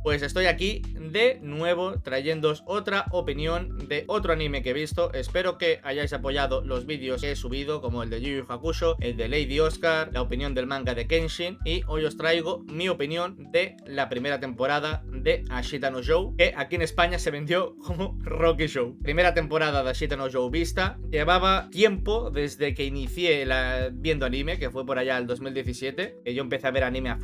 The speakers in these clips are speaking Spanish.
Pues estoy aquí de nuevo trayéndoos otra opinión de otro anime que he visto. Espero que hayáis apoyado los vídeos que he subido, como el de Yu Yu Hakusho, el de Lady Oscar, la opinión del manga de Kenshin, y hoy os traigo mi opinión de la primera temporada de Ashita no Joe, que aquí en España se vendió como Rocky Show. Primera temporada de Ashita no Joe vista. Llevaba tiempo desde que inicié viendo anime, que fue por allá el 2017, que yo empecé a ver anime a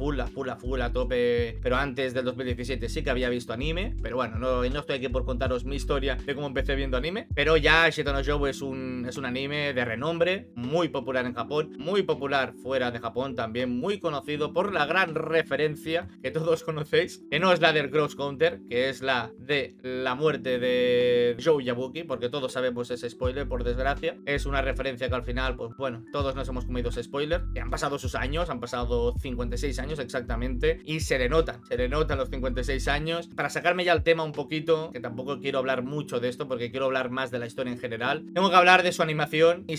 tope, pero antes del 2017 sí que había visto anime, pero bueno, no estoy aquí por contaros mi historia de cómo empecé viendo anime, pero ya Ashita no Joe es un anime de renombre, muy popular en Japón, muy popular fuera de Japón también, muy conocido por la gran referencia que todos conocéis, que no es la del Cross Counter, que es la de la muerte de Joe Yabuki, porque todos sabemos ese spoiler, por desgracia. Es una referencia que al final, pues bueno, todos nos hemos comido ese spoiler, que han pasado sus años, han pasado 56 años exactamente, y se le notan los 56 años. Para sacarme ya el tema un poquito, que tampoco quiero hablar mucho de esto porque quiero hablar más de la historia en general, tengo que hablar de su animación y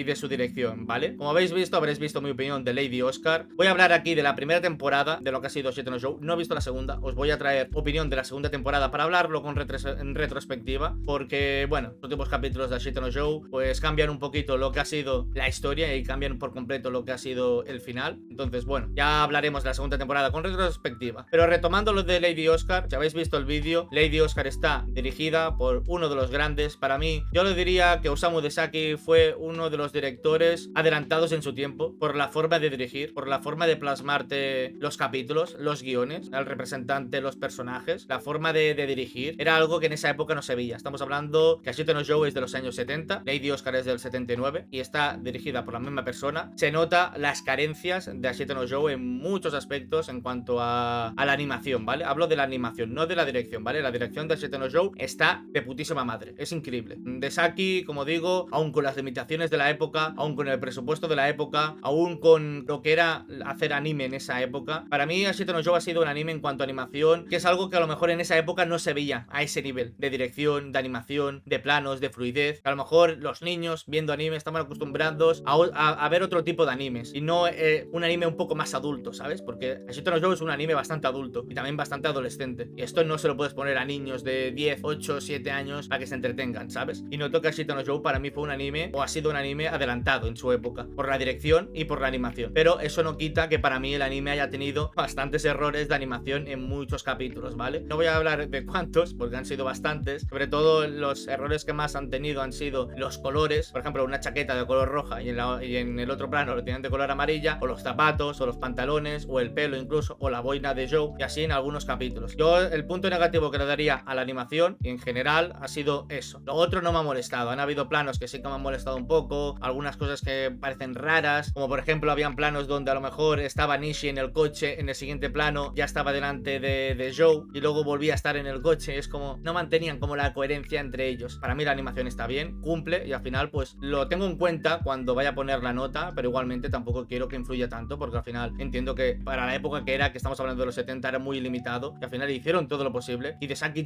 de su dirección, ¿vale? Como habéis visto, habréis visto mi opinión de Lady Oscar. Voy a hablar aquí de la primera temporada, de lo que ha sido Ashita no Joe. No he visto la segunda, os voy a traer opinión de la segunda temporada para hablarlo en retrospectiva, porque, bueno, los últimos capítulos de Ashita no Joe pues cambian un poquito lo que ha sido la historia y cambian por completo lo que ha sido el final. Entonces, bueno, ya hablaremos de la segunda temporada con retrospectiva. Pero retomando lo de Lady Oscar, si habéis visto el vídeo, Lady Oscar está dirigida por uno de los grandes. Para mí, yo le diría que Osamu Dezaki fue uno de los directores adelantados en su tiempo, por la forma de dirigir, por la forma de plasmarte los capítulos, los guiones, el representante, los personajes, la forma de dirigir. Era algo que en esa época no se veía. Estamos hablando que Ashita no Joe es de los años 70, Lady Oscar es del 79 y está dirigida por la misma persona. Se nota las carencias de Ashita no Joe en muchos aspectos en cuanto a la animación, ¿vale? Hablo de la animación, no de la dirección, ¿vale? La dirección de Ashita no Joe está de putísima madre, es increíble. Dezaki, como digo, aún con las limitaciones de la época, aún con el presupuesto de la época, aún con lo que era hacer anime en esa época, para mí Ashita no Joe ha sido un anime en cuanto a animación, que es algo que a lo mejor en esa época no se veía a ese nivel de dirección, de animación, de planos, de fluidez, que a lo mejor los niños viendo anime estaban acostumbrados a ver otro tipo de animes y no un anime un poco más adulto, ¿sabes? Porque Ashita no Joe es un anime bastante adulto y también bastante adolescente, y esto no se lo puedes poner a niños de 10, 8, 7 años para que se entretengan, ¿sabes? Y noto que Ashita no Joe para mí fue un anime, o ha sido un anime adelantado en su época, por la dirección y por la animación, pero eso no quita que para mí el anime haya tenido bastantes errores de animación en muchos capítulos, ¿vale? No voy a hablar de cuántos, porque han sido bastantes. Sobre todo los errores que más han tenido han sido los colores, por ejemplo una chaqueta de color roja y en el otro plano lo tienen de color amarilla, o los zapatos, o los pantalones, o el pelo incluso, o la boina de Joe, y así en algunos capítulos. Yo el punto negativo que le daría a la animación y en general ha sido eso. Lo otro no me ha molestado, han habido planos que sí que me han molestado un poco, algunas cosas que parecen raras, como por ejemplo habían planos donde a lo mejor estaba Nishi en el coche, en el siguiente plano ya estaba delante de Joe y luego volvía a estar en el coche. Es como, no mantenían como la coherencia entre ellos. Para mí la animación está bien, cumple, y al final pues lo tengo en cuenta cuando vaya a poner la nota, pero igualmente tampoco quiero que influya tanto, porque al final entiendo que para la época que estamos hablando de los 70, era muy limitado, y al final hicieron todo lo posible, y Dezaki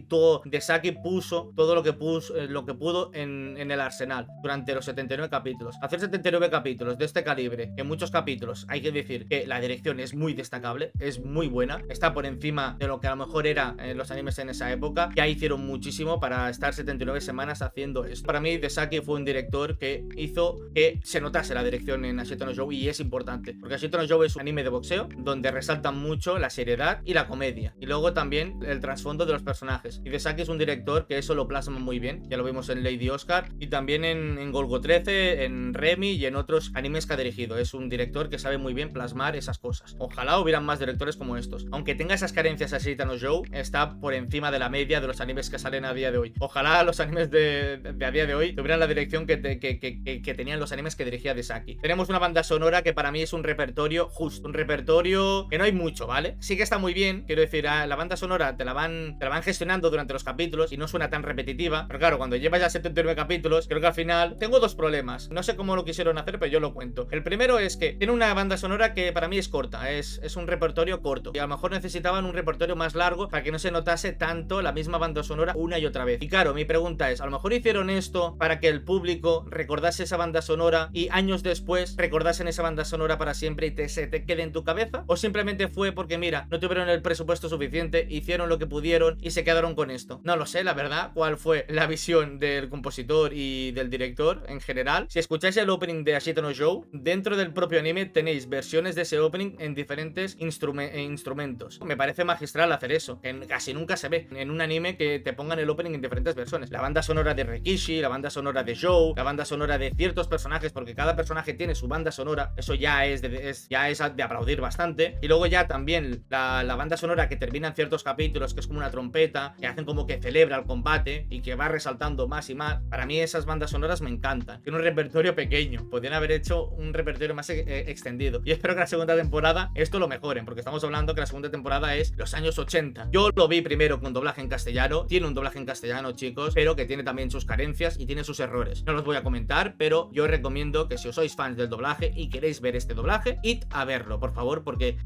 puso todo lo que pudo en el arsenal durante los 79 capítulos. Hacer 79 capítulos de este calibre, en muchos capítulos hay que decir que la dirección es muy destacable, es muy buena, está por encima de lo que a lo mejor era los animes en esa época. Ya hicieron muchísimo para estar 79 semanas haciendo esto. Para mí Dezaki fue un director que hizo que se notase la dirección en Ashita no Joe, y es importante, porque Ashita no Joe es un anime de boxeo donde resaltan mucho la seriedad y la comedia, y luego también el trasfondo de los personajes, y Dezaki es un director que eso lo plasma muy bien. Ya lo vimos en Lady Oscar y también en Golgo 13, en Remy y en otros animes que ha dirigido. Es un director que sabe muy bien plasmar esas cosas. Ojalá hubieran más directores como estos. Aunque tenga esas carencias Ashita no Joe, está por encima de la media de los animes que salen a día de hoy. Ojalá los animes de a día de hoy tuvieran la dirección que tenían los animes que dirigía Dezaki. Tenemos una banda sonora que para mí es un repertorio justo, un repertorio que no hay mucho, ¿vale? Sí que está muy bien, quiero decir, la banda sonora te la van gestionando durante los capítulos y no suena tan repetitiva, pero claro, cuando llevas ya 79 capítulos, creo que al final tengo dos problemas. No sé cómo lo quisieron hacer, pero yo lo cuento. El primero es que tiene una banda sonora que para mí es corta, es un repertorio corto, y a lo mejor necesitaban un repertorio más largo para que no se notase tanto la misma banda sonora una y otra vez. Y claro, mi pregunta es, a lo mejor hicieron esto para que el público recordase esa banda sonora y años después recordasen esa banda sonora para siempre y se te quede en tu cabeza, o simplemente fue porque mira, no tuvieron el presupuesto suficiente, hicieron lo que pudieron y se quedaron con esto. No lo sé, la verdad, cuál fue la visión del compositor y del director en general. Si escucháis el opening de Ashita no Joe, dentro del propio anime tenéis versiones de ese opening en diferentes instrumentos. Me parece magistral hacer eso, que casi nunca se ve en un anime que te pongan el opening en diferentes versiones. La banda sonora de Rikishi, la banda sonora de Joe, la banda sonora de ciertos personajes, porque cada personaje tiene su banda sonora. Eso ya es de aplaudir bastante. Y luego ya también la banda sonora que termina en ciertos capítulos, que es como una trompeta, que hacen como que celebra el combate y que va resaltando más y más. Para mí esas bandas sonoras me encantan. Tiene un repertorio pequeño, podrían haber hecho un repertorio más extendido. Y espero que la segunda temporada esto lo mejoren, porque estamos hablando que la segunda temporada es los años 80. Yo lo vi primero con doblaje en castellano. Tiene un doblaje en castellano, chicos, pero que tiene también sus carencias y tiene sus errores. No los voy a comentar, pero yo recomiendo que si os sois fans del doblaje y queréis ver este doblaje, id a verlo, por favor, porque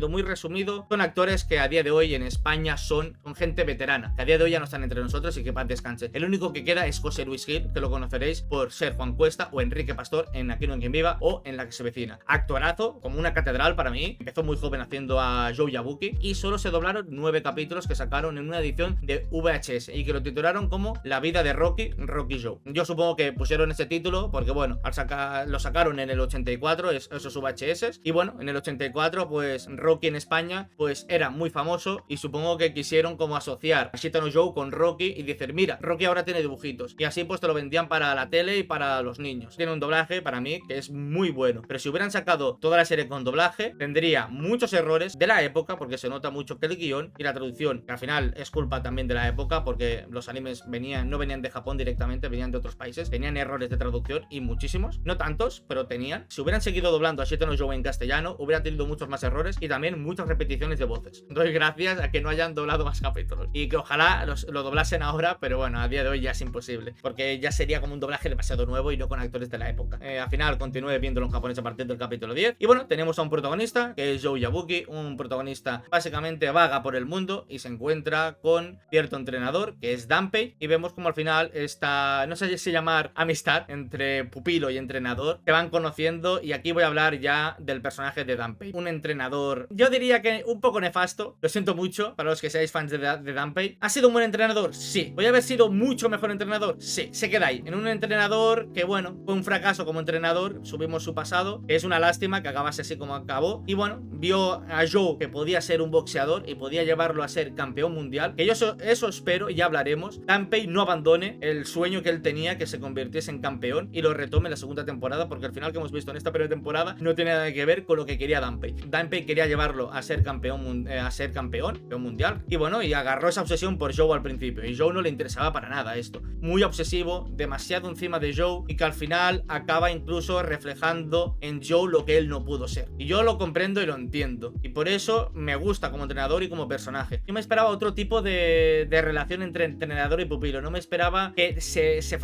muy resumido, son actores que a día de hoy en España son gente veterana, que a día de hoy ya no están entre nosotros y que paz descanse. El único que queda es José Luis Gil, que lo conoceréis por ser Juan Cuesta o Enrique Pastor en Aquí no hay quien viva o en La que se vecina. Actorazo, como una catedral para mí. Empezó muy joven haciendo a Joe Yabuki y solo se doblaron 9 capítulos que sacaron en una edición de VHS y que lo titularon como La vida de Rocky Joe. Yo supongo que pusieron ese título porque, bueno, lo sacaron en el 84, esos VHS, y bueno, en el 84 pues Rocky en España pues era muy famoso y supongo que quisieron como asociar a Ashita no Joe con Rocky y decir, mira, Rocky ahora tiene dibujitos, y así pues te lo vendían para la tele y para los niños. Tiene un doblaje para mí que es muy bueno, pero si hubieran sacado toda la serie con doblaje tendría muchos errores de la época, porque se nota mucho que el guión y la traducción, que al final es culpa también de la época, porque los animes no venían de Japón directamente, venían de otros países, tenían errores de traducción y muchísimos, no tantos, pero tenían. Si hubieran seguido doblando a Ashita no Joe en castellano, hubiera tenido muchos más errores y también muchas repeticiones de voces. Doy gracias a que no hayan doblado más capítulos y que ojalá lo doblasen ahora, pero bueno, a día de hoy ya es imposible, porque ya sería como un doblaje demasiado nuevo y no con actores de la época. Al final continúe viéndolo en japonés a partir del capítulo 10. Y bueno, tenemos a un protagonista que es Joe Yabuki, un protagonista básicamente vaga por el mundo y se encuentra con cierto entrenador que es Danpei, y vemos como al final esta, no sé si llamar amistad entre pupilo y entrenador, se van conociendo. Y aquí voy a hablar ya del personaje de Danpei, un entrenador, yo diría que un poco nefasto, lo siento mucho para los que seáis fans de Danpei. ¿Ha sido un buen entrenador? Sí. ¿Voy a haber sido mucho mejor entrenador? Sí. Se queda ahí, en un entrenador que, bueno, fue un fracaso como entrenador. Subimos su pasado, que es una lástima que acabase así como acabó. Y bueno, vio a Joe que podía ser un boxeador y podía llevarlo a ser campeón mundial, que yo eso espero, y ya hablaremos. Danpei no abandone el sueño que él tenía, que se convirtiese en campeón, y lo retome en la segunda temporada, porque al final que hemos visto en esta primera temporada no tiene nada que ver con lo que quería Danpei. Danpei quería llevarlo a ser campeón mundial, y bueno, y agarró esa obsesión por Joe al principio, y Joe no le interesaba para nada esto. Muy obsesivo, demasiado encima de Joe, y que al final acaba incluso reflejando en Joe lo que él no pudo ser. Y yo lo comprendo y lo entiendo, y por eso me gusta como entrenador y como personaje. Yo me esperaba otro tipo de relación entre entrenador y pupilo. No me esperaba que se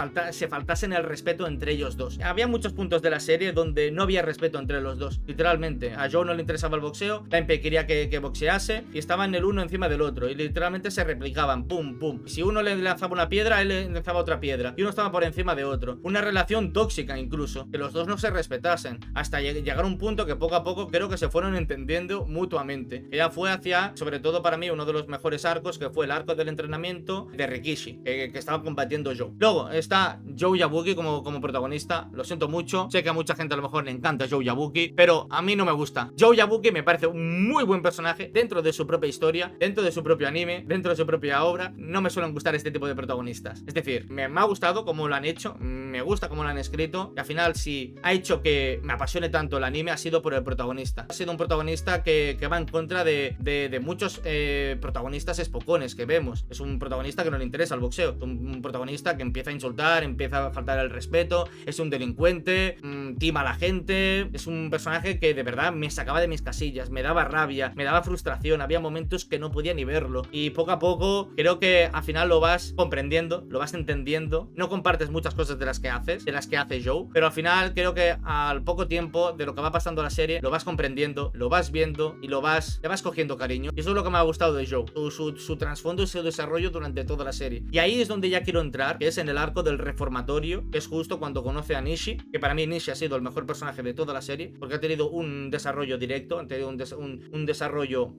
faltasen el respeto entre ellos dos. Había muchos puntos de la serie donde no había respeto entre los dos, literalmente. A Joe no le interesaba el boxeo, Danpei quería que boxease, y estaban el uno encima del otro, y literalmente se replicaban, pum, pum. Y si uno le lanzaba una piedra, él le lanzaba otra piedra, y uno estaba por encima de otro. Una relación tóxica incluso, que los dos no se respetasen, hasta llegar a un punto que poco a poco creo que se fueron entendiendo mutuamente. Que ya fue hacia, sobre todo para mí, uno de los mejores arcos, que fue el arco del entrenamiento de Rikishi, que estaba combatiendo Joe. Luego está Joe Yabuki como protagonista. Lo siento mucho, sé que a mucha gente a lo mejor le encanta Joe Yabuki, pero a mí no me gusta. Joe Yabuki me parece un muy buen personaje dentro de su propia historia, dentro de su propio anime, dentro de su propia obra. No me suelen gustar este tipo de protagonistas. Es decir, me ha gustado cómo lo han hecho, me gusta cómo lo han escrito, y al final si ha hecho que me apasione tanto el anime ha sido por el protagonista. Ha sido un protagonista que va en contra de muchos protagonistas espocones que vemos. Es un protagonista que no le interesa el boxeo, es un protagonista que empieza a insultar, empieza a faltar el respeto, es un delincuente, tima a la gente. Es un personaje que de verdad me sacaba de mis casillas, me daba rabia, me daba frustración, había momentos que no podía ni verlo, y poco a poco creo que al final lo vas comprendiendo, lo vas entendiendo. No compartes muchas cosas de las que hace Joe, pero al final creo que al poco tiempo de lo que va pasando la serie lo vas comprendiendo, lo vas viendo y le vas cogiendo cariño, y eso es lo que me ha gustado de Joe, su trasfondo y su desarrollo durante toda la serie. Y ahí es donde ya quiero entrar, que es en el arco del reformatorio, que es justo cuando conoce a Nishi, que para mí Nishi ha sido el mejor personaje de toda la serie, porque ha tenido un desarrollo directo, ha tenido un desarrollo desarrollo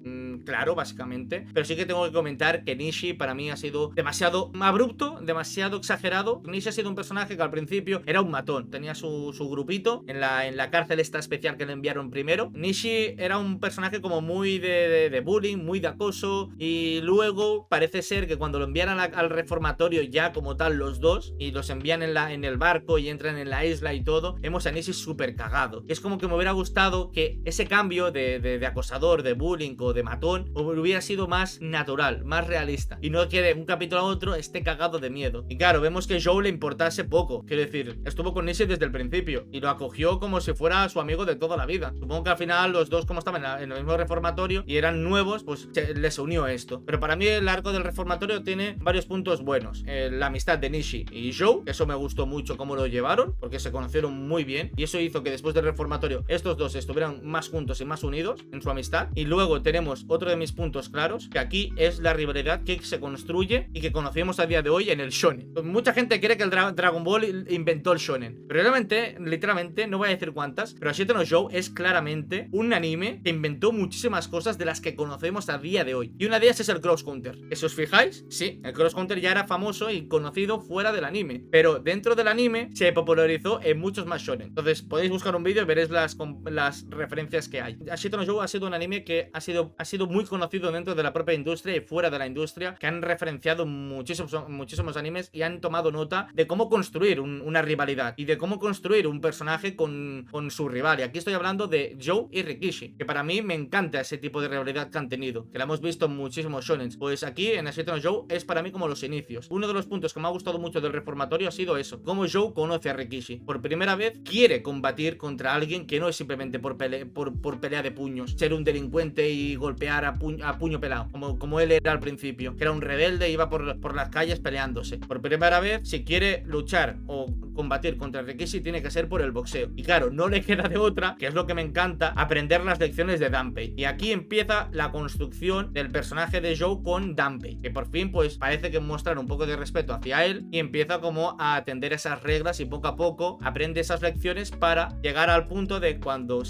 claro, básicamente. Pero sí que tengo que comentar que Nishi para mí ha sido demasiado abrupto, demasiado exagerado. Nishi ha sido un personaje que al principio era un matón, tenía su grupito en la cárcel esta especial que le enviaron primero. Nishi era un personaje como muy de bullying, muy de acoso, y luego parece ser que cuando lo enviaran al reformatorio ya como tal los dos, y los envían en el barco y entran en la isla y todo, vemos a Nishi súper cagado. Es como que me hubiera gustado que ese cambio de acosador, de bullying o de matón hubiera sido más natural, más realista, y no que de un capítulo a otro esté cagado de miedo. Y claro, vemos que Joe le importase poco, quiero decir, estuvo con Nishi desde el principio y lo acogió como si fuera su amigo de toda la vida. Supongo que al final los dos, como estaban en el mismo reformatorio y eran nuevos, pues les unió esto. Pero para mí el arco del reformatorio tiene varios puntos buenos. La amistad de Nishi y Joe, eso me gustó mucho cómo lo llevaron, porque se conocieron muy bien y eso hizo que después del reformatorio estos dos estuvieran más juntos y más unidos en su amistad. Y luego tenemos otro de mis puntos claros, que aquí es la rivalidad que se construye y que conocemos a día de hoy en el shonen. Mucha gente cree que el Dragon Ball inventó el shonen, pero realmente, literalmente, no voy a decir cuántas, pero Ashita no Joe es claramente un anime que inventó muchísimas cosas de las que conocemos a día de hoy. Y una de ellas es el Cross Counter. Si os fijáis, sí, el Cross Counter ya era famoso y conocido fuera del anime, pero dentro del anime se popularizó en muchos más shonen. Entonces podéis buscar un vídeo y veréis las referencias que hay. Ashita no Joe ha sido un anime que ha sido muy conocido dentro de la propia industria y fuera de la industria, que han referenciado muchísimos animes y han tomado nota de cómo construir una rivalidad y de cómo construir un personaje con su rival. Y aquí estoy hablando de Joe y Rikishi, que para mí me encanta ese tipo de rivalidad que han tenido, que la hemos visto en muchísimos shonen. Pues aquí en Ashita no Joe es para mí como los inicios. Uno de los puntos que me ha gustado mucho del reformatorio ha sido eso, cómo Joe conoce a Rikishi. Por primera vez quiere combatir contra alguien que no es simplemente por pelea de puños, ser un delincuente y golpear a puño pelado, como él era al principio, que era un rebelde, iba por las calles peleándose. Por primera vez, si quiere luchar o combatir contra Rikishi, tiene que ser por el boxeo. Y claro, no le queda de otra, que es lo que me encanta, aprender las lecciones de Danpei. Y aquí empieza la construcción del personaje de Joe con Danpei, que por fin pues parece que muestran un poco de respeto hacia él y empieza como a atender esas reglas y poco a poco aprende esas lecciones para llegar al punto de cuando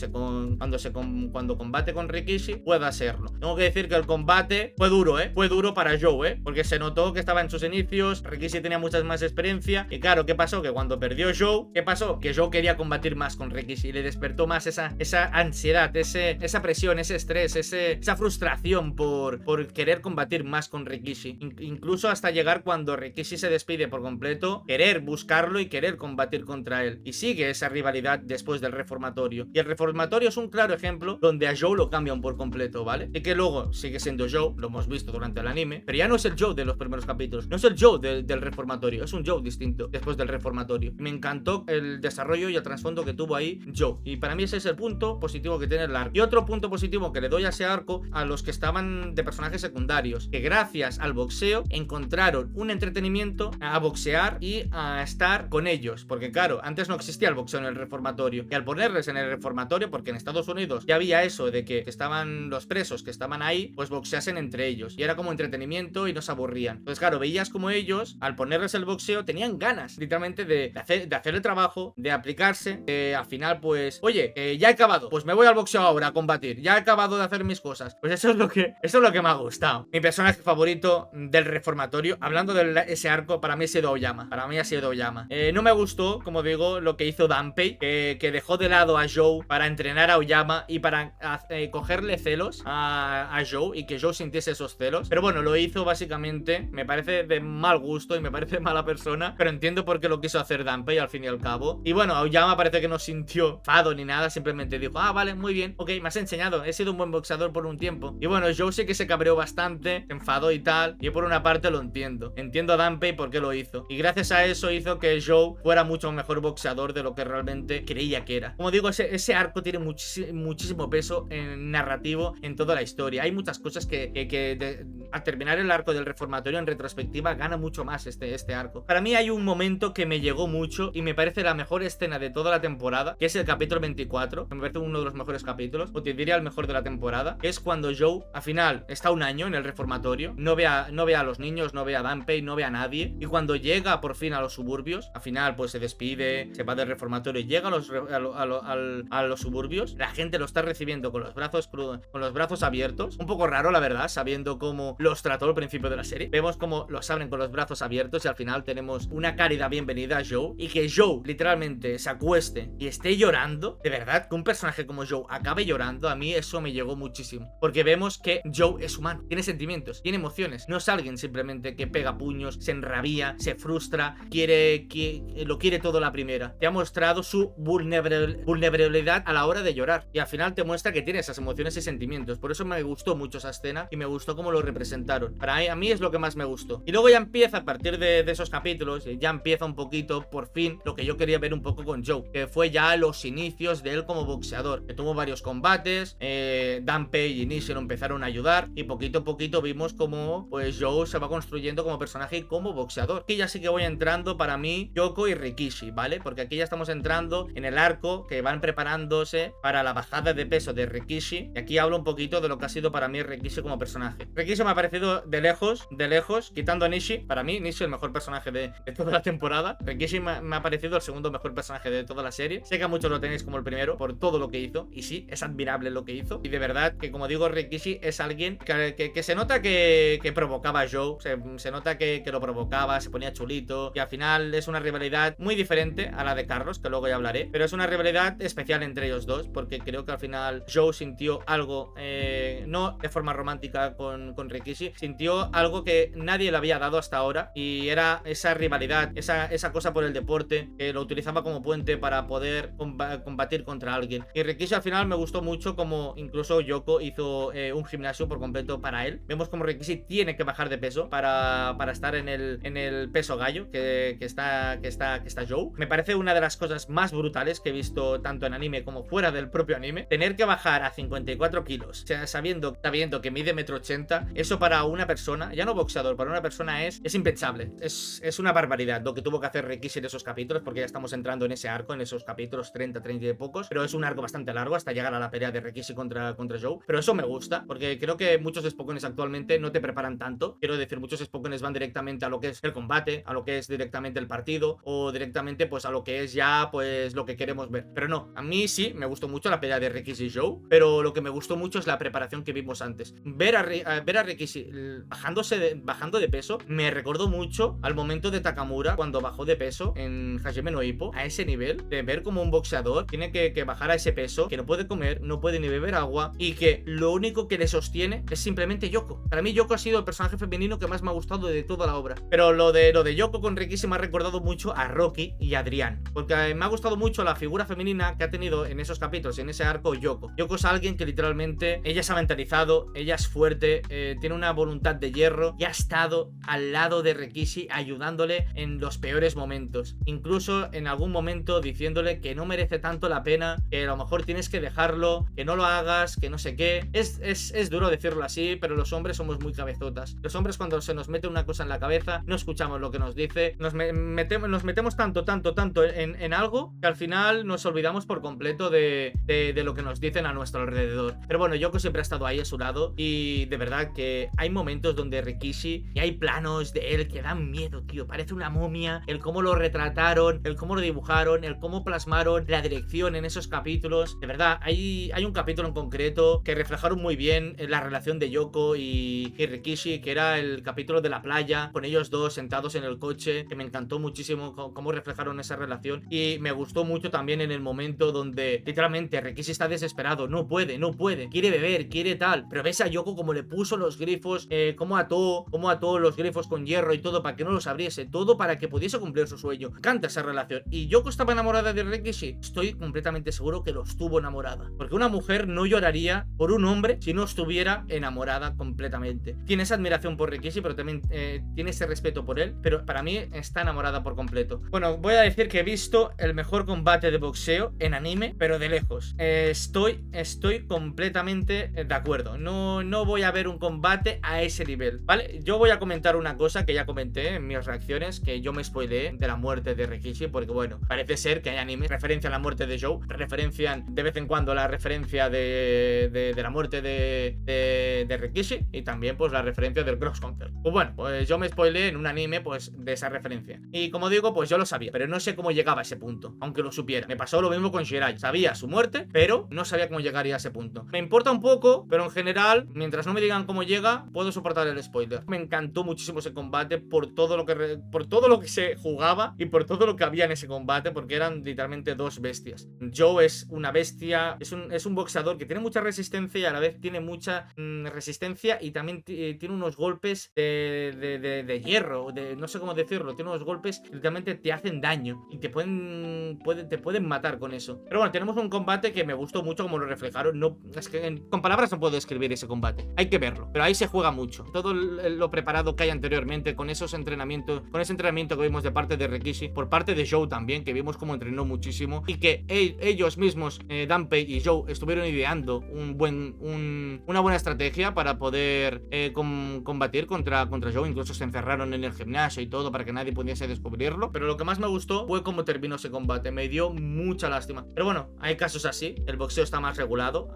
combate con Rikishi pueda hacerlo. Tengo que decir que el combate fue duro, fue duro para Joe, porque se notó que estaba en sus inicios, Rikishi tenía mucha más experiencia y claro, ¿qué pasó? Que cuando perdió Joe, ¿qué pasó? Que Joe quería combatir más con Rikishi y le despertó más esa ansiedad, esa presión, ese estrés, esa frustración por querer combatir más con Rikishi. Incluso hasta llegar cuando Rikishi se despide por completo, querer buscarlo y querer combatir contra él. Y sigue esa rivalidad después del reformatorio. Y el reformatorio es un claro ejemplo donde a Joe lo cambian por completo, ¿vale? Y que luego sigue siendo Joe, lo hemos visto durante el anime, pero ya no es el Joe de los primeros capítulos, no es el Joe del reformatorio, es un Joe distinto después del reformatorio. Me encantó el desarrollo y el trasfondo que tuvo ahí Joe. Y para mí ese es el punto positivo que tiene el arco. Y otro punto positivo que le doy a ese arco a los que estaban de personajes secundarios, que gracias al boxeo encontraron un entretenimiento a boxear y a estar con ellos. Porque claro, antes no existía el boxeo en el reformatorio. Y al ponerles en el reformatorio, porque en Estados Unidos ya había eso de que estaban los presos que estaban ahí, pues boxeasen entre ellos. Y era como entretenimiento y no se aburrían. Entonces claro, veías como ellos, al ponerles el boxeo, tenían ganas literalmente de hacer el trabajo, de aplicarse. Al final pues, oye, ya he acabado, pues me voy al boxeo ahora a combatir. Ya he acabado de hacer mis cosas. Pues eso es lo que me ha gustado. Mi personaje favorito del reformatorio, hablando de ese arco, para mí ha sido Aoyama. No me gustó, como digo, lo que hizo Danpei, que dejó de lado a Joe para entrenar a Aoyama y para cogerle celos a Joe y que Joe sintiese esos celos. Pero bueno, lo hizo básicamente, me parece de mal gusto y me parece mala persona, pero entiendo por qué lo quiso hacer Danpei al fin y al cabo. Y bueno, Aoyama parece que no sintió fado ni nada, simplemente dijo, ah, vale, muy bien, ok, me has enseñado, he sido un buen boxeador por un tiempo. Y bueno, Joe sí que se cabreó bastante, se enfadó y tal. Yo por una parte lo entiendo a Danpei por qué lo hizo, y gracias a eso hizo que Joe fuera mucho mejor boxeador de lo que realmente creía que era. Como digo, ese arco tiene muchísimo peso en narrativo en toda la historia. Hay muchas cosas que al terminar el arco del reformatorio en retrospectiva gana mucho más este arco. Para mí hay un momento que me llegó mucho y me parece la mejor escena de toda la temporada, que es el capítulo 24, que me parece uno de los mejores capítulos, o te diría el mejor de la temporada, que es cuando Joe al final está un año en el reformatorio, no ve a los niños, no ve a Gunpei, no ve a nadie, y cuando llega por fin a los suburbios, al final pues se despide, se va del reformatorio y llega a los suburbios, la gente lo está recibiendo con los brazos abiertos, un poco raro la verdad, sabiendo cómo los trató al principio de la serie. Vemos cómo los abren con los brazos abiertos y al final tenemos una cálida bienvenida a Joe, y que Joe literalmente se acueste y esté llorando, de verdad, que un personaje como Joe acabe llorando, a mí eso me llegó muchísimo, porque vemos que Joe es humano, tiene sentimientos, tiene emociones, no es alguien simplemente que pega puños, se enrabía, se frustra, lo quiere todo a la primera. Te ha mostrado su vulnerabilidad a la hora de llorar, y al final te muestra que tiene esas emociones y sentimientos. Por eso me gustó mucho esa escena y me gustó cómo lo representaron. A mí es lo que más me gustó. Y luego ya empieza, a partir de esos capítulos, ya empieza un poquito, por fin, lo que yo quería ver un poco con Joe, que fue ya los inicios de él como boxeador, que tuvo varios combates, Gunpei y Nishi lo empezaron a ayudar, y poquito a poquito vimos como pues Joe se va construyendo como personaje y como boxeador. Aquí ya sí que voy entrando, para mí, Yoko y Rikishi, ¿vale? Porque aquí ya estamos entrando en el arco que van preparándose para la bajada de peso de Rikishi, y aquí hablo un poquito de lo que ha sido para mí Rikishi como personaje. Rikishi me ha parecido de lejos, quitando a Nishi, para mí Nishi es el mejor personaje de toda la temporada. Rikishi me ha parecido el segundo mejor personaje de toda la serie. Sé que a muchos lo tenéis como el primero por todo lo que hizo, y sí, es admirable lo que hizo, y de verdad que, como digo, Rikishi es alguien que se nota que provocaba a Joe, se nota que lo provocaba, se ponía chulito, y al final es una rivalidad muy diferente a la de Carlos, que luego ya hablaré, pero es una rivalidad especial entre ellos dos, porque creo que al final Joe sintió algo, no de forma romántica con Rikishi, sintió algo que nadie le había dado hasta ahora, y era esa rivalidad, esa cosa por el deporte, que lo utilizaba como puente para poder combatir contra alguien. Y Rikishi al final me gustó mucho como incluso Yoko hizo un gimnasio por completo para él. Vemos como Rikishi tiene que bajar de peso para estar en el peso gallo que está Joe. Me parece una de las cosas más brutales que he visto tanto en anime como fuera del propio anime. Tener que bajar a 54 kilos, o sea, sabiendo que mide 1,80 m, eso para una persona, ya no boxeador, para una persona es impensable. Es una barbaridad lo que tuvo que hacer Rikishi en esos capítulos, porque ya estamos entrando en ese arco, en esos capítulos 30 y pocos, pero es un arco bastante largo hasta llegar a la pelea de Rikishi contra Joe. Pero eso me gusta, porque creo que muchos Spokenes actualmente no te preparan tanto. Quiero decir, muchos Spokenes van directamente a lo que es el combate, a lo que es directamente el partido, o directamente pues a lo que es ya pues lo que queremos ver. Pero no, a mí sí me gustó mucho la pelea de Rikishi y Joe, pero lo que me gustó mucho es la preparación que vimos antes. Ver a Rikishi bajando de peso me recordó mucho al momento de Takamura cuando bajó de peso en Hajime no Ippo, a ese nivel de ver como un boxeador tiene que bajar a ese peso, que no puede comer, no puede ni beber agua, y que lo único que le sostiene es simplemente Yoko. Para mí Yoko ha sido el personaje femenino que más me ha gustado de toda la obra, pero lo de Yoko con Rikishi me ha recordado mucho a Rocky y Adrián, porque me ha gustado mucho la figura femenina que ha tenido en esos capítulos, en ese arco Yoko. Yoko es alguien que literalmente ella se ha mentalizado, ella es fuerte, tiene una voluntad de hierro, y ha estado al lado de Rikishi ayudándole en los peores momentos, incluso en algún momento diciéndole que no merece tanto la pena, que a lo mejor tienes que dejarlo, que no lo hagas, que no sé qué. Es duro decirlo así, pero los hombres somos muy cabezotas. Los hombres, cuando se nos mete una cosa en la cabeza, no escuchamos lo que nos dice, nos metemos tanto en algo que al final nos olvidamos por completo de lo que nos dicen a nuestro alrededor. Pero bueno, Yoko siempre ha estado ahí a su lado, y de verdad que hay momentos donde Rikishi, y hay planos de él que dan miedo, tío, parece una momia, el cómo lo retrataron, el cómo lo dibujaron, el cómo plasmaron la dirección en esos capítulos. De verdad, hay un capítulo en concreto que reflejaron muy bien la relación de Yoko y Rikishi, que era el capítulo de la playa, con ellos dos sentados en el coche, que me encantó muchísimo cómo reflejaron esa relación. Y me gustó mucho también en el momento donde literalmente Rikishi está desesperado, no puede, quiere beber, quiere tal, pero ves a Yoko como le puso los grifos, cómo ató los grifos con hierro y todo para que no los abriese, todo para que pudiese cumplir su sueño. Me encanta esa relación. ¿Y Yoko estaba enamorada de Rikishi? Estoy completamente seguro que lo estuvo enamorada, porque una mujer no lloraría por un hombre si no estuviera enamorada completamente. Tiene esa admiración por Rikishi, pero también tiene ese respeto por él, pero para mí está enamorada por completo. Bueno, voy a decir que he visto el mejor combate de boxeo en anime, pero de lejos. Estoy completamente de acuerdo. No voy a ver un combate combate a ese nivel, ¿vale? Yo voy a comentar una cosa que ya comenté en mis reacciones, que yo me spoileé de la muerte de Rikishi, porque bueno, parece ser que hay animes referencian la muerte de Joe, referencian de vez en cuando la referencia de la muerte de Rikishi, y también pues la referencia del Cross Counter. Pues bueno, pues yo me spoileé en un anime pues de esa referencia, y como digo, pues yo lo sabía, pero no sé cómo llegaba a ese punto, aunque lo supiera. Me pasó lo mismo con Shirai, sabía su muerte, pero no sabía cómo llegaría a ese punto. Me importa un poco, pero en general, mientras no me digan cómo llega, puedo soportar el spoiler. Me encantó muchísimo ese combate por todo lo que se jugaba y por todo lo que había en ese combate, porque eran literalmente dos bestias. Joe es una bestia, es un boxeador que tiene mucha resistencia y a la vez tiene mucha resistencia, y también tiene unos golpes de hierro, no sé cómo decirlo, tiene unos golpes que literalmente te hacen daño y te pueden matar con eso. Pero bueno, tenemos un combate que me gustó mucho como lo reflejaron. No, es que con palabras no puedo describir ese combate, hay que verlo, pero ahí se juega mucho. Todo lo preparado que hay anteriormente, con ese entrenamiento que vimos de parte de Rikishi, por parte de Joe también, que vimos cómo entrenó muchísimo, y que ellos mismos, Danpei y Joe, estuvieron ideando una buena estrategia para poder combatir contra Joe. Incluso se encerraron en el gimnasio y todo para que nadie pudiese descubrirlo. Pero lo que más me gustó fue cómo terminó ese combate. Me dio mucha lástima, pero bueno, hay casos así. El boxeo está más regulado,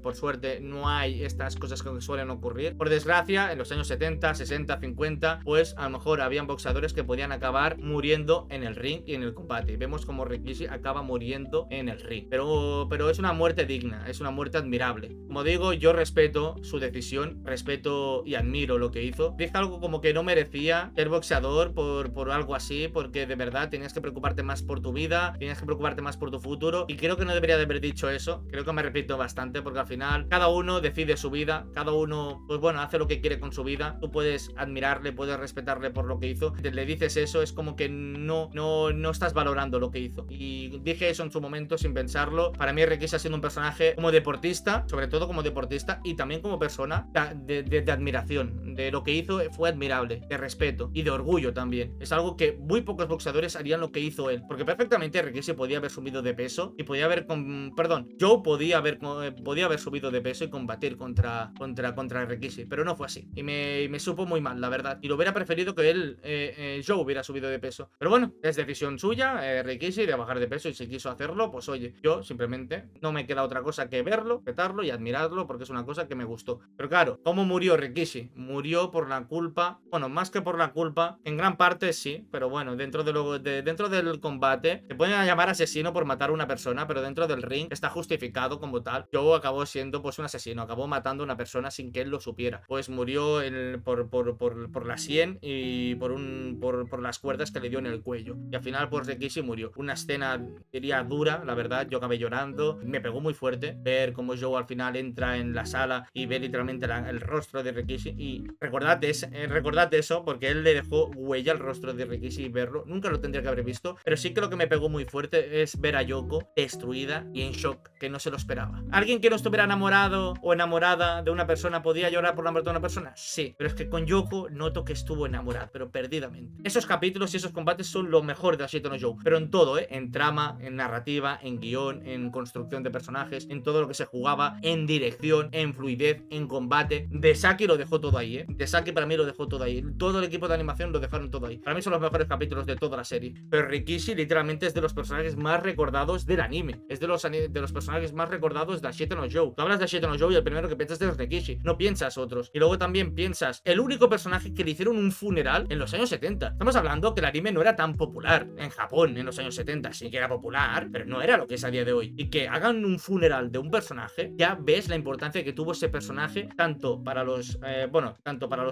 por suerte no hay estas cosas que suelen ocurrir. Por desgracia, en los años 70, 60, 50, pues a lo mejor habían boxeadores que podían acabar muriendo en el ring y en el combate. Y vemos como Rikishi acaba muriendo en el ring, pero es una muerte digna, es una muerte admirable. Como digo, yo respeto su decisión, respeto y admiro lo que hizo. Dije algo como que no merecía ser boxeador por algo así, porque de verdad tenías que preocuparte más por tu vida, tenías que preocuparte más por tu futuro, y creo que no debería de haber dicho eso. Creo que me repito bastante, porque al final cada uno decide su vida, cada uno pues bueno, hace lo que quiere con su vida. Tú puedes admirarle, puedes respetarle por lo que hizo. Si le dices eso, es como que no estás valorando lo que hizo. Y dije eso en su momento sin pensarlo. Para mí Rikishi ha sido un personaje como deportista, sobre todo como deportista, y también como persona de admiración. De lo que hizo fue admirable, de respeto y de orgullo también. Es algo que muy pocos boxeadores harían lo que hizo él, porque perfectamente Rikishi podía haber subido de peso y podía haber Joe podía haber subido de peso y combatir contra Rikishi, pero no fue así, y me supo muy mal, la verdad, y lo hubiera preferido que Joe hubiera subido de peso. Pero bueno, es decisión suya, Rikishi, de bajar de peso, y si quiso hacerlo, pues oye, yo simplemente no me queda otra cosa que verlo, respetarlo y admirarlo, porque es una cosa que me gustó. Pero claro, ¿cómo murió Rikishi? Murió por la culpa, bueno, más que por la culpa, en gran parte sí, pero bueno, dentro del combate te pueden llamar asesino por matar a una persona, pero dentro del ring está justificado como tal. Joe acabó siendo pues un asesino, acabó matando a una persona sin que él lo supiera, pues murió por la sien y por las cuerdas que le dio en el cuello, y al final pues Rikishi murió. Una escena, diría, dura, la verdad. Yo acabé llorando, me pegó muy fuerte ver cómo Joe al final entra en la sala y ve literalmente el rostro de Rikishi, y recordad eso, porque él le dejó huella al rostro de Rikishi, y verlo nunca lo tendría que haber visto. Pero sí que lo que me pegó muy fuerte es ver a Yoko destruida y en shock, que no se lo esperaba. ¿Alguien que no estuviera enamorado o enamorada de una persona podía llorar por la muerte de una persona? Sí, pero es que con Yoko noto que estuvo enamorada, pero perdidamente. Esos capítulos y esos combates son lo mejor de Ashita no Joe, pero en todo, en trama, en narrativa, en guión, en construcción de personajes, en todo lo que se jugaba, en dirección, en fluidez, en combate. De Saki lo dejó todo ahí, De Saki para mí lo dejó todo ahí. Todo el equipo de animación lo dejaron todo ahí. Para mí son los mejores capítulos de toda la serie. Pero Rikishi literalmente es de los personajes más recordados del anime. Es de los personajes más recordados de Ashita no Joe. Tú hablas de Ashita no Joe y el primero que piensas es Rikishi. No piensas otros. Y luego también piensas el único personaje que le hicieron un funeral en los años 70. Estamos hablando que el anime no era tan popular en Japón en los años 70. Sí que era popular, pero no era lo que es a día de hoy. Y que hagan un funeral de un personaje, ya ves la importancia que tuvo ese personaje, tanto para los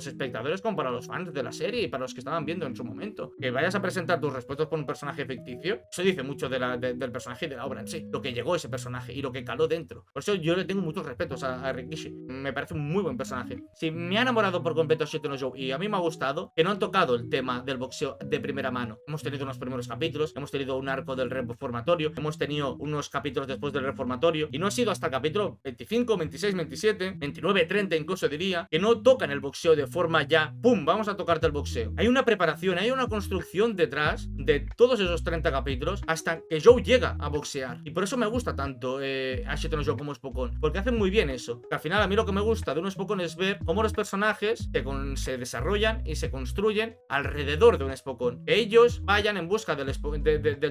espectadores como para los fans de la serie y para los que estaban viendo en su momento. Que vayas a presentar tus respetos por un personaje ficticio, eso dice mucho del personaje y de la obra en sí, lo que llegó ese personaje y lo que caló dentro. Por eso yo le tengo muchos respetos a Rikishi. Me parece un muy buen personaje. Si me ha enamorado por completo Ashita no Joe, y a mí me ha gustado que no han tocado el tema del boxeo de primera mano. Hemos tenido unos primeros capítulos, hemos tenido un arco del reformatorio, hemos tenido unos capítulos después del reformatorio, y no ha sido hasta el capítulo 25, 26, 27, 29, 30 incluso diría, que no tocan el boxeo de forma ya, ¡pum!, vamos a tocarte el boxeo. Hay una preparación, hay una construcción detrás de todos esos 30 capítulos hasta que Joe llega a boxear, y por eso me gusta tanto Ashita no Joe como Spokon, porque hacen muy bien eso. Que al final a mí lo que me gusta de un Spokon Spokon es ver cómo los personajes se desarrollan y se construyen alrededor de un Spokon. Que ellos vayan en busca del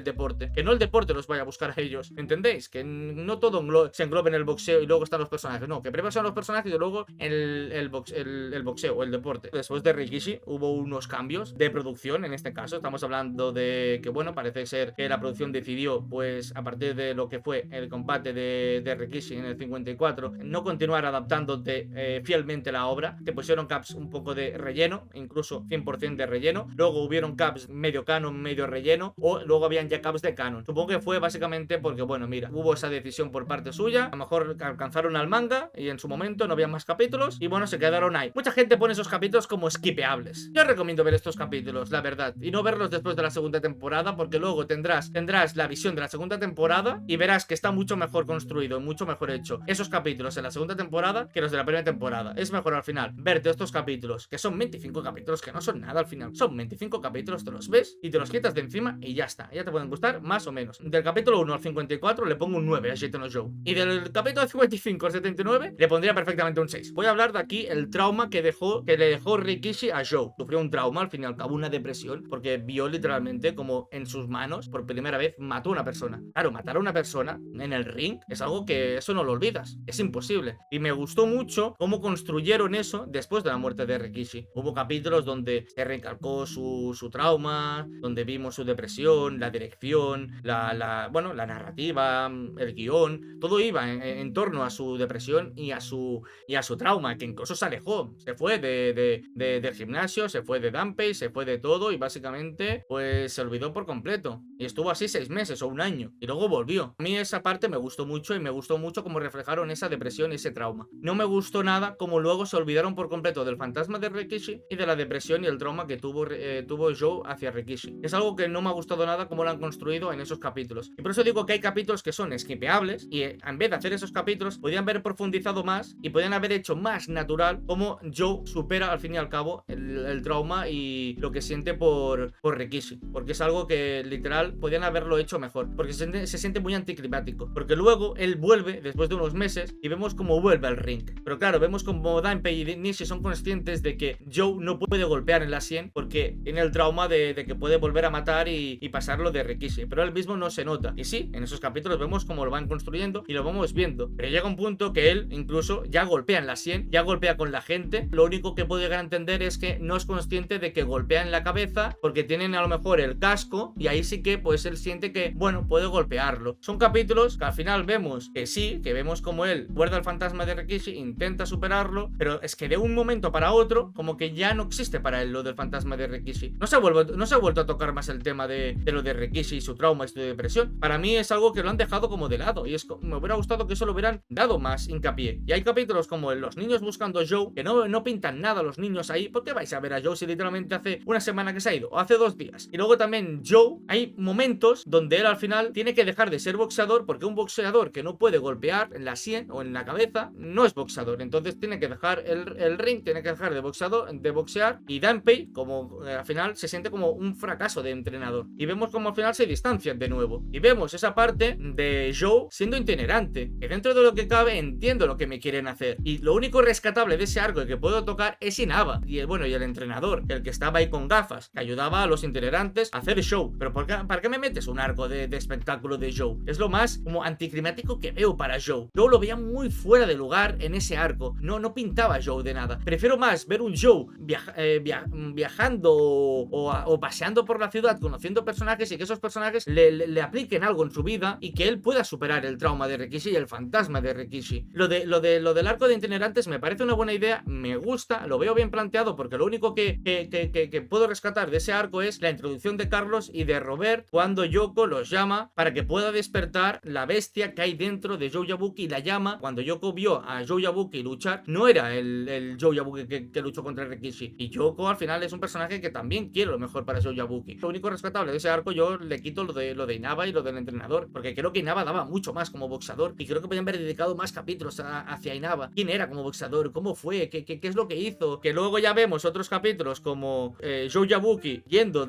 deporte. Que no el deporte los vaya a buscar a ellos. ¿Entendéis? Que no todo se englobe en el boxeo y luego están los personajes. No, que primero son los personajes y luego el boxeo o el deporte. Después de Rikishi hubo unos cambios de producción. En este caso estamos hablando de que, bueno, parece ser que la producción decidió, pues a partir de lo que fue el combate de Rikishi en el 54, no continuar adaptándote fielmente la obra. Te pusieron caps un poco de relleno, incluso 100% de relleno. Luego hubieron caps medio canon, medio relleno, o luego habían ya caps de canon. Supongo que fue básicamente porque, bueno, mira, hubo esa decisión por parte suya. A lo mejor alcanzaron al manga y en su momento no había más capítulos y, bueno, se quedaron ahí. Mucha gente pone esos capítulos como skipeables. Yo recomiendo ver estos capítulos, la verdad, y no verlos después de la segunda temporada, porque luego tendrás la visión de la segunda temporada y verás que está mucho mejor construido, mucho mejor hecho esos capítulos en la segunda temporada que los de la primera temporada. Es mejor al final verte estos capítulos, que son 25 capítulos, que no son nada al final. Son 25 capítulos, te los ves y te los quitas de encima y ya está. Ya te pueden gustar más o menos. Del capítulo 1 al 54 le pongo un 9 a Shite no Joe. Y del capítulo 55 al 79 le pondría perfectamente un 6. Voy a hablar de aquí el trauma que le dejó Rikishi a Joe. Sufrió un trauma, al fin y al cabo una depresión, porque vio literalmente como en sus manos por primera vez mató a una persona. Claro, matar a una persona en el ring es algo que eso no lo olvidas, es imposible. Y me gustó mucho cómo construyeron eso después de la muerte de Rikishi. Hubo capítulos donde se recalcó su trauma, donde vimos su depresión, la dirección, bueno, la narrativa, el guión, todo iba en torno a su depresión y a su trauma, que incluso se alejó, se fue del gimnasio, se fue de Danpei, se fue de todo y básicamente pues se olvidó por completo. Y estuvo así 6 meses o un año y luego volvió. A mí esa parte me gustó mucho y me gustó mucho cómo reflejaron esa depresión y ese trauma. No me gustó nada como luego se olvidaron por completo del fantasma de Rikishi y de la depresión y el trauma que tuvo Joe hacia Rikishi. Es algo que no me ha gustado nada como lo han construido en esos capítulos. Y por eso digo que hay capítulos que son skipeables y en vez de hacer esos capítulos podían haber profundizado más y podían haber hecho más natural cómo Joe supera al fin y al cabo el trauma y lo que siente por Rikishi. Porque es algo que literal podían haberlo hecho mejor. Porque se siente muy anticlimático. Porque luego él vuelve después de unos meses y vemos cómo vuelve al ring. Pero claro, vemos como Danpei y Nishi son conscientes de que Joe no puede golpear en la sien porque tiene el trauma de que puede volver a matar y pasarlo de Rikishi. Pero él mismo no se nota. Y sí, en esos capítulos vemos cómo lo van construyendo y lo vamos viendo. Pero llega un punto que él incluso ya golpea en la sien, ya golpea con la gente. Lo único que puede llegar a entender es que no es consciente de que golpea en la cabeza porque tienen a lo mejor el casco y ahí sí que pues él siente que, bueno, puede golpearlo. Son capítulos que al final vemos que sí, que vemos como él guarda el fantasma de Rikishi, intenta superarlo, pero es que de un momento para otro como que ya no existe para él lo del fantasma de Rikishi. No se ha vuelto a tocar más el tema de lo de Rikishi y su trauma y su depresión. Para mí es algo que lo han dejado como de lado y me hubiera gustado que eso lo hubieran dado más hincapié. Y hay capítulos como los niños buscando a Joe que no pintan nada los niños ahí. ¿Por qué vais a ver a Joe si literalmente hace una semana que se ha ido o hace 2 días? Y luego también Joe, hay momentos donde él al final tiene que dejar de ser boxeador porque un boxeador que no puede golpear en la sien o en la cabeza no es boxeador. Entonces tiene que dejar el ring, tiene que dejar de boxear y Danpei como al final se siente como un fracaso de entrenador. Y vemos como al final se distancian de nuevo. Y vemos esa parte de Joe siendo itinerante, que dentro de lo que cabe entiendo lo que me quieren hacer. Y lo único rescatable de ese arco que puedo tocar es Inaba y el entrenador, el que estaba ahí con gafas, que ayudaba a los itinerantes a hacer show. Pero ¿para qué me metes un arco de espectáculo de Joe? Es lo más como anticlimático que veo para Joe. Yo lo veía muy fuera de lugar en ese arco. No pintaba Joe de nada. Prefiero más ver un Joe viajando o paseando por la ciudad, conociendo personajes y que esos personajes le apliquen algo en su vida y que él pueda superar el trauma de Rikishi y el fantasma de Rikishi. Lo del arco de itinerantes me parece una buena idea, me gusta, lo veo bien planteado porque lo único que puedo rescatar de ese arco es la introducción de Carlos y de Robert cuando Yoko los llama para que pueda despertar la bestia que hay dentro de Joe Yabuki y la llama. Cuando Yoko vio a Joe Yabuki luchar, no era el Joe Yabuki que luchó contra Rikishi. Y Yoko al final es un personaje que también quiere lo mejor para Joe Yabuki. Lo único rescatable de ese arco yo le quito lo de Inaba y lo del entrenador, porque creo que Inaba daba mucho más como boxeador y creo que podían haber dedicado más capítulos hacia Inaba. ¿Quién era como boxeador? ¿Cómo fue? ¿Qué es lo que hizo? Que luego ya vemos otros capítulos como Joe Yabuki yendo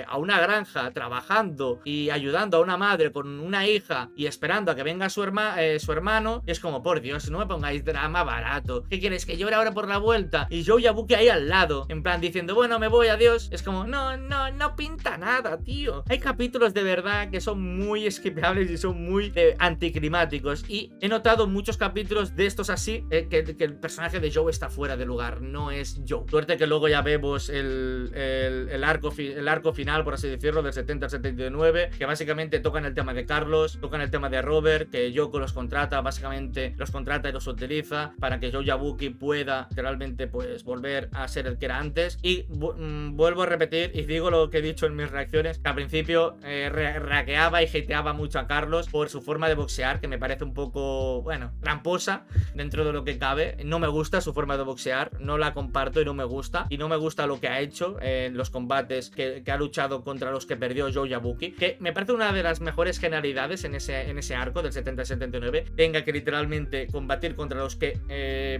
a una granja, trabajando y ayudando a una madre con una hija y esperando a que venga su hermano. Y es como, por Dios, no me pongáis drama barato. esto? ¿Qué quieres? ¿Que llore ahora por la vuelta? Y Joe Yabuki ahí al lado, en plan diciendo, bueno, me voy, adiós. Es como, no pinta nada, tío. Hay capítulos de verdad que son muy skipables y son muy anticlimáticos. Y he notado muchos capítulos de estos así, que el personaje de Joe está fuera de lugar, no es Joe. Suerte que luego ya vemos el arco final, por así decirlo, del 70 al 79, que básicamente tocan el tema de Carlos, tocan el tema de Robert, que Yoko los contrata, básicamente los contrata y los utiliza para que Joe Yabuki pueda literalmente pues volver a ser el que era antes. Y vuelvo a repetir y digo lo que he dicho en mis reacciones, que al principio raqueaba y hateaba mucho a Carlos por su forma de boxear, que me parece un poco, bueno, tramposa dentro de lo que cabe. No me gusta su forma de boxear, no la comparto y no me gusta. Y no me gusta lo que ha hecho en los combates que ha luchado contra los que perdió Joe Yabuki, que me parece una de las mejores genialidades en ese arco del 70-79. Tenga que literalmente combatir contra los que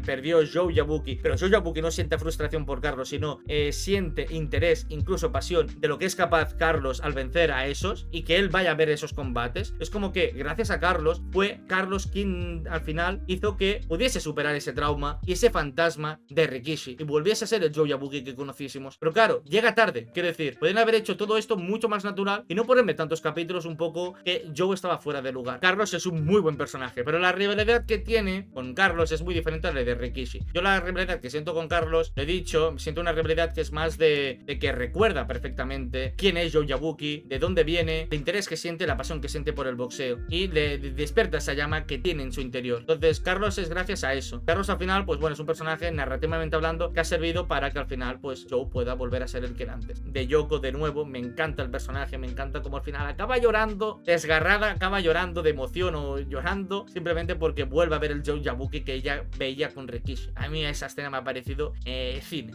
perdió Joe Yabuki, pero Joe Yabuki no siente frustración por Carlos, sino siente interés, incluso pasión, de lo que es capaz Carlos al vencer a esos, y que él vaya a ver esos combates. Es como que gracias a Carlos, fue Carlos quien al final hizo que pudiese superar ese trauma y ese fantasma de Rikishi y volviese a ser el Joe Yabuki que conocísimos. Pero claro, llega tarde, quiero decir, pueden haber hecho todo esto mucho más natural y no ponerme tantos capítulos un poco que Joe estaba fuera de lugar. Carlos es un muy buen personaje, pero la rivalidad que tiene con Carlos es muy diferente a la de Rikishi. Yo la rivalidad que siento con Carlos, lo he dicho, siento una rivalidad que es más de que recuerda perfectamente quién es Joe Yabuki, de dónde viene, el interés que siente, la pasión que siente por el boxeo, y le despierta esa llama que tiene en su interior. Entonces Carlos es gracias a eso. Carlos al final, pues bueno, es un personaje narrativamente hablando que ha servido para que al final pues Joe pueda volver a ser el que era antes. De Yoko, de nuevo, me encanta el personaje, me encanta como al final acaba llorando, desgarrada, acaba llorando de emoción o llorando simplemente porque vuelve a ver el Joe Yabuki que ella veía con Rikishi. A mí esa escena me ha parecido cine,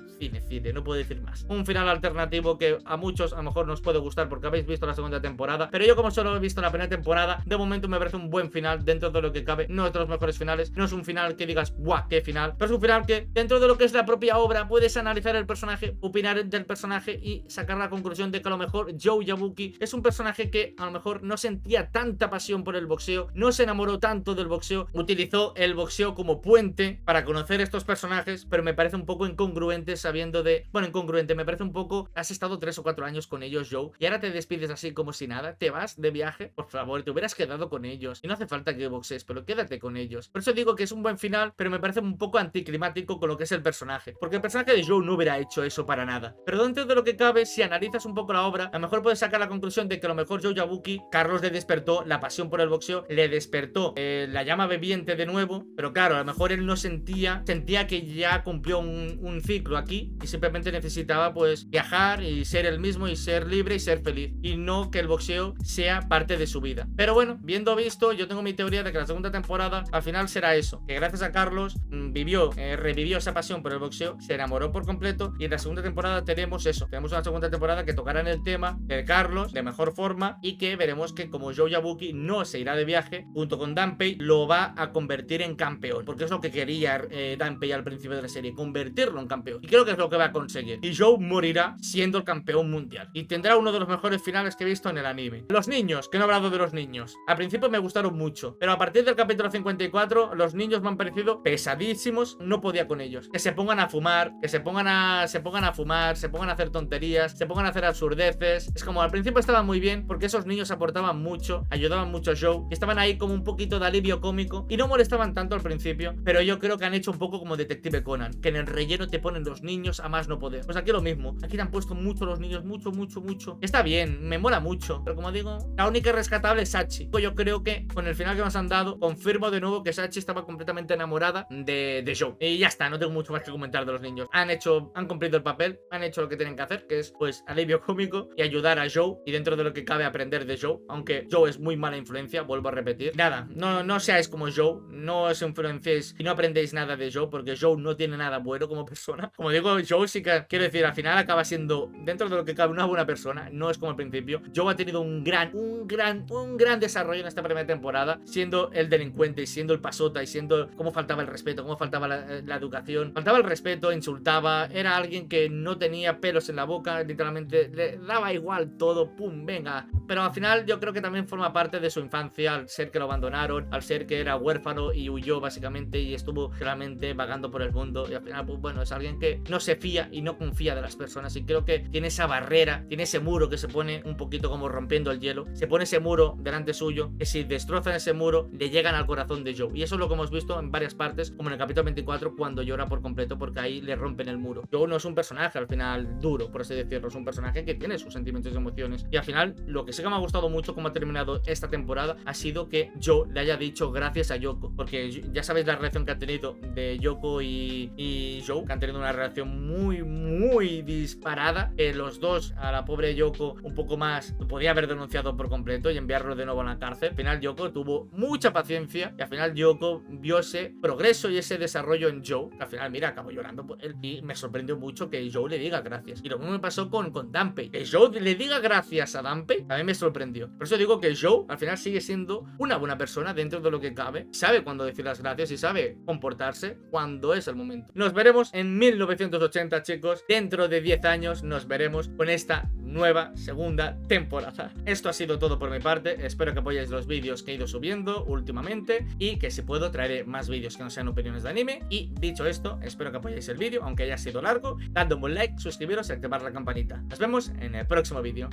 no puedo decir más. Un final alternativo que a muchos a lo mejor nos puede gustar porque habéis visto la segunda temporada, pero yo como solo he visto la primera temporada, de momento me parece un buen final dentro de lo que cabe. No es de los mejores finales, no es un final que digas ¡buah, qué final! Pero es un final que dentro de lo que es la propia obra puedes analizar el personaje, opinar del personaje y sacar la conclusión de que a lo mejor Joe Yabuki es un personaje que a lo mejor no sentía tanta pasión por el boxeo, no se enamoró tanto del boxeo, utilizó el boxeo como puente para conocer estos personajes, pero me parece un poco incongruente sabiendo de... Bueno, incongruente, me parece un poco... Has estado 3 o 4 años con ellos, Joe, y ahora te despides así como si nada, te vas de viaje, por favor, te hubieras quedado con ellos, y no hace falta que boxees, pero quédate con ellos. Por eso digo que es un buen final, pero me parece un poco anticlimático con lo que es el personaje, porque el personaje de Joe no hubiera hecho eso para nada. Pero dentro de lo que cabe, si analizas un poco la obra, a lo mejor puedes sacar la conclusión de que a lo mejor Joe Yabuki, Carlos le despertó la pasión por el boxeo, le despertó la llama bebiente de nuevo, pero claro, a lo mejor él no sentía que ya cumplió un ciclo aquí y simplemente necesitaba pues viajar y ser el mismo y ser libre y ser feliz, y no que el boxeo sea parte de su vida. Pero bueno, viendo visto, yo tengo mi teoría de que la segunda temporada al final será eso, que gracias a Carlos revivió esa pasión por el boxeo, se enamoró por completo, y en la segunda temporada tenemos eso, tenemos una segunda temporada que tocará en el tema de Carlos de mejor forma, y que veremos que como Joe Yabuki no se irá de viaje, junto con Danpei lo va a convertir en campeón, porque es lo que quería Danpei al principio de la serie, convertirlo en campeón, y creo que es lo que va a conseguir, y Joe morirá siendo el campeón mundial, y tendrá uno de los mejores finales que he visto en el anime. Los niños, que no he hablado de los niños, al principio me gustaron mucho, pero a partir del capítulo 54 los niños me han parecido pesadísimos, no podía con ellos, que se pongan a fumar, que se pongan a fumar, se pongan a hacer tonterías, se pongan a hacer absurdeces. Es como al principio estaban muy bien porque esos niños aportaban mucho, ayudaban mucho a Joe y estaban ahí como un poquito de alivio cómico y no molestaban tanto al principio, pero yo creo que han hecho un poco como Detective Conan, que en el relleno te ponen los niños a más no poder. Pues aquí lo mismo, aquí te han puesto mucho los niños, mucho. Está bien, me mola mucho, pero como digo, la única rescatable es Sachi. Yo creo que con el final que nos han dado, confirmo de nuevo que Sachi estaba completamente enamorada de Joe. Y ya está, no tengo mucho más que comentar de los niños. Han cumplido el papel, han hecho lo que tienen que hacer, que es pues alivio cómico y ayudar a Joe, y dentro de lo que cabe aprender de Joe, aunque Joe es muy mala influencia, vuelvo a repetir. Nada, no seáis como Joe, no os influenciéis y no aprendéis nada de Joe, porque Joe no tiene nada bueno como persona. Como digo, Joe sí que, quiero decir, al final acaba siendo, dentro de lo que cabe, una buena persona, no es como al principio. Joe ha tenido un gran desarrollo en esta primera temporada, siendo el delincuente y siendo el pasota y siendo cómo faltaba el respeto, cómo faltaba la educación, faltaba el respeto, insultaba, era alguien que no tenía pelos en la boca, literalmente le daba igual todo, pum, venga. Pero al final yo creo que también forma parte de su infancia, al ser que lo abandonaron, al ser que era huérfano y huyó básicamente y estuvo Joe realmente vagando por el mundo y al final, pues bueno, es alguien que no se fía y no confía de las personas y creo que tiene esa barrera, tiene ese muro que se pone un poquito como rompiendo el hielo, se pone ese muro delante suyo que si destrozan ese muro le llegan al corazón de Joe y eso es lo que hemos visto en varias partes como en el capítulo 24 cuando llora por completo porque ahí le rompen el muro. Joe no es un personaje al final duro, por así decirlo, es un personaje que tiene sus sentimientos y emociones y al final lo que sí que me ha gustado mucho como ha terminado esta temporada ha sido que Joe le haya dicho gracias a Yoko, porque ya sabéis la relación que ha tenido de Yoko y Joe, que han tenido una relación muy disparada, que los dos a la pobre Yoko un poco más lo podía haber denunciado por completo y enviarlo de nuevo a la cárcel. Al final Yoko tuvo mucha paciencia y al final Yoko vio ese progreso y ese desarrollo en Joe, que al final mira, acabó llorando por él y me sorprendió mucho que Joe le diga gracias. Y lo mismo me pasó con Danpei, que Joe le diga gracias a Danpei también me sorprendió. Por eso digo que Joe al final sigue siendo una buena persona dentro de lo que cabe, sabe cuándo decir las gracias y sabe comportarse cuando es el momento. Nos veremos en 1980, chicos. Dentro de 10 años nos veremos con esta nueva segunda temporada. Esto ha sido todo por mi parte. Espero que apoyéis los vídeos que he ido subiendo últimamente y que si puedo traeré más vídeos que no sean opiniones de anime. Y dicho esto, espero que apoyéis el vídeo, aunque haya sido largo. Dadle un buen like, suscribiros y activar la campanita. Nos vemos en el próximo vídeo.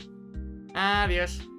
Adiós.